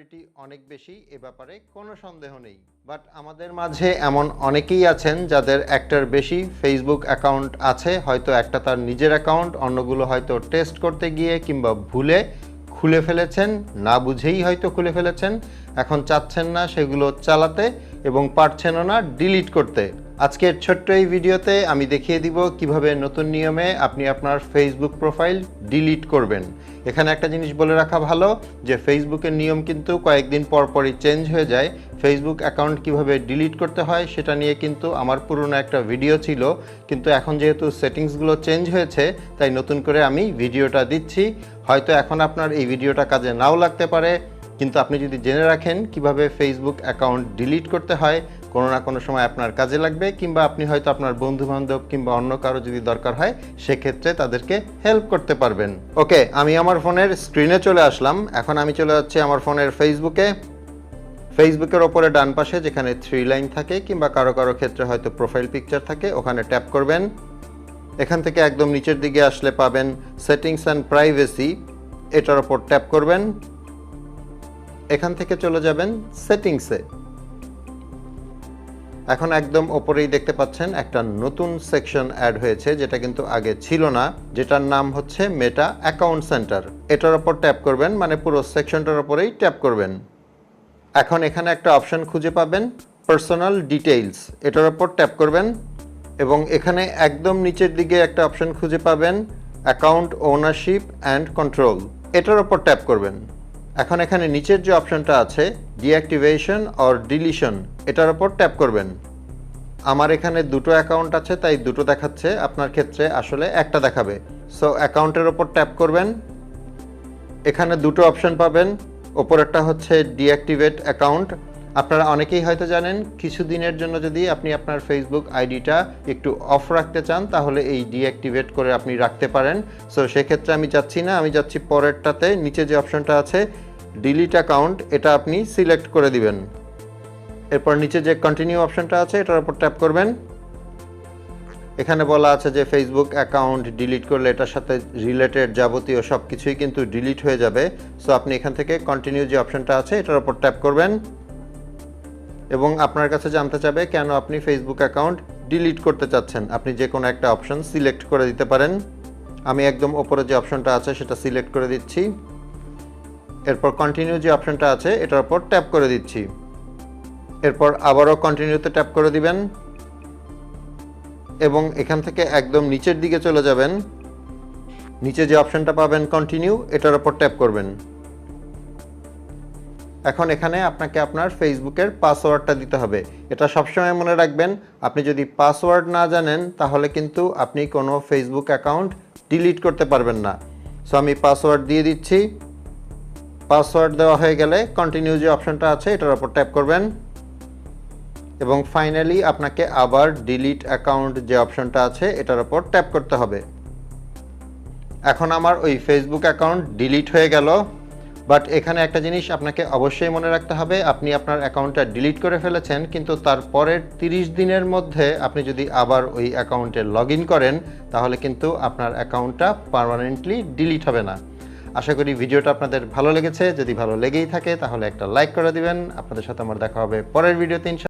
এটি অনেক বেশি, এ ব্যাপারে কোনো সন্দেহ নেই। বাট আমাদের মাঝে এমন অনেকেই আছেন যাদের একটার বেশি ফেসবুক অ্যাকাউন্ট আছে, হয়তো একটা তার নিজের অ্যাকাউন্ট, অন্যগুলো হয়তো টেস্ট করতে গিয়ে কিংবা ভুলে খুলে ফেলেছেন, না বুঝেই হয়তো খুলে ফেলেছেন, এখন চাচ্ছেন না সেগুলো চালাতে এবং পারছেনও না ডিলিট করতে। আজকের ছোট্ট এই ভিডিওতে আমি দেখিয়ে দিব কিভাবে নতুন নিয়মে আপনি আপনার ফেসবুক প্রোফাইল ডিলিট করবেন। এখানে একটা জিনিস বলে রাখা ভালো যে ফেসবুকের নিয়ম কিন্তু কয়েকদিন পর পরই চেঞ্জ হয়ে যায়। ফেসবুক অ্যাকাউন্ট কিভাবে ডিলিট করতে হয় সেটা নিয়ে কিন্তু আমার পুরনো একটা ভিডিও ছিল, কিন্তু এখন যেহেতু সেটিংসগুলো চেঞ্জ হয়েছে তাই নতুন করে আমি ভিডিওটা দিচ্ছি। হয়তো এখন আপনার এই ভিডিওটা কাজে নাও লাগতে পারে, কিন্তু আপনি যদি জেনে রাখেন কিভাবে ফেসবুক অ্যাকাউন্ট ডিলিট করতে হয়, কোনো না কোনো সময় আপনার কাজে লাগবে, কিংবা আপনি হয়তো আপনার বন্ধুবান্ধব কিংবা অন্য কারো যদি দরকার হয় সেক্ষেত্রে তাদেরকে হেল্প করতে পারবেন। ওকে, আমি আমার ফোনের স্ক্রিনে চলে আসলাম। এখন আমি চলে যাচ্ছি আমার ফোনের ফেসবুকের ওপরে ডান পাশে যেখানে 3 লাইন থাকে কিংবা কারো কারো ক্ষেত্রে হয়তো প্রোফাইল পিকচার থাকে, ওখানে ট্যাপ করবেন। এখান থেকে একদম নিচের দিকে আসলে পাবেন সেটিংস অ্যান্ড প্রাইভেসি, এটার ওপর ট্যাপ করবেন। এখান থেকে চলে যাবেন সেটিংসে। এখন একদম ওপরেই দেখতে পাচ্ছেন একটা নতুন সেকশন অ্যাড হয়েছে, যেটা কিন্তু আগে ছিল না, যেটার নাম হচ্ছে মেটা অ্যাকাউন্ট সেন্টার। এটার ওপর ট্যাপ করবেন, মানে পুরো সেকশনটার ওপরেই ট্যাপ করবেন। এখন এখানে একটা অপশন খুঁজে পাবেন পার্সোনাল ডিটেইলস, এটার ওপর ট্যাপ করবেন এবং এখানে একদম নিচের দিকে একটা অপশন খুঁজে পাবেন অ্যাকাউন্ট ওনারশিপ অ্যান্ড কন্ট্রোল, এটার ওপর ট্যাপ করবেন। এখন এখানে নিচের যে অপশনটা আছে ডিঅ্যাক্টিভেশন অর ডিলিশন, এটার ওপর ট্যাপ করবেন। আমার এখানে দুটো অ্যাকাউন্ট আছে তাই দুটো দেখাচ্ছে, আপনার ক্ষেত্রে আসলে একটা দেখাবে। সো অ্যাকাউন্টের ওপর ট্যাপ করবেন। এখানে দুটো অপশন পাবেন, ওপরেরটা হচ্ছে ডিঅ্যাক্টিভেট অ্যাকাউন্ট। আপনারা অনেকেই হয়তো জানেন কিছুদিনের জন্য যদি আপনি আপনার ফেসবুক আইডিটা একটু অফ রাখতে চান তাহলে এই ডিঅ্যাক্টিভেট করে আপনি রাখতে পারেন। সো সেক্ষেত্রে আমি যাচ্ছি না, আমি যাচ্ছি পরেরটাতে। নিচে যে অপশনটা আছে ডিলিট অ্যাকাউন্ট, এটা আপনি সিলেক্ট করে দিবেন। এরপর নিচে যে কন্টিনিউ অপশনটা আছে এটার উপর ট্যাপ করবেন। এখানে বলা আছে যে ফেসবুক অ্যাকাউন্ট ডিলিট করলে এটার সাথে রিলেটেড যাবতীয় সব কিছুই কিন্তু ডিলিট হয়ে যাবে। সো আপনি এখান থেকে কন্টিনিউ যে অপশনটা আছে এটার উপর ট্যাপ করবেন এবং আপনার কাছে জানতে চাবে কেন আপনি ফেসবুক অ্যাকাউন্ট ডিলিট করতে চাচ্ছেন। আপনি যে কোনো একটা অপশন সিলেক্ট করে দিতে পারেন। আমি একদম ওপরে যে অপশনটা আছে সেটা সিলেক্ট করে দিচ্ছি। এরপর কন্টিনিউ যে অপশনটা আছে এটার উপর ট্যাপ করে দিচ্ছি। এরপর আবারও কন্টিনিউতে ট্যাপ করে দিবেন এবং এখান থেকে একদম নিচের দিকে চলে যাবেন। নিচে যে অপশনটা পাবেন কন্টিনিউ, এটার উপর ট্যাপ করবেন। এখন এখানে আপনাকে আপনার ফেসবুকের পাসওয়ার্ডটা দিতে হবে। এটা সবসময় মনে রাখবেন, আপনি যদি পাসওয়ার্ড না জানেন তাহলে কিন্তু আপনি কোনো ফেসবুক অ্যাকাউন্ট ডিলিট করতে পারবেন না। সো আমি পাসওয়ার্ড দিয়ে দিচ্ছি। পাসওয়ার্ড দেওয়া হয়ে গেলে কন্টিনিউ যে অপশনটা আছে এটার উপর ট্যাপ করবেন এবং ফাইনালি আপনাকে আবার ডিলিট অ্যাকাউন্ট যে অপশনটা আছে এটার উপর ট্যাপ করতে হবে। এখন আমার ওই ফেসবুক অ্যাকাউন্ট ডিলিট হয়ে গেল। বাট এখানে একটা জিনিস আপনাকে অবশ্যই মনে রাখতে হবে, আপনি আপনার অ্যাকাউন্টটা ডিলিট করে ফেলেছেন, কিন্তু তারপরের 30 দিনের মধ্যে আপনি যদি আবার ওই অ্যাকাউন্টে লগ ইন করেন তাহলে কিন্তু আপনার অ্যাকাউন্টটা পার্মানেন্টলি ডিলিট হবে না। আশা করি ভিডিওটা আপনাদের ভালো লেগেছে। যদি ভালো লেগেই থাকে তাহলে একটা লাইক করে দিবেন। আপনাদের সাথে আমার দেখা হবে পরের ভিডিওতে।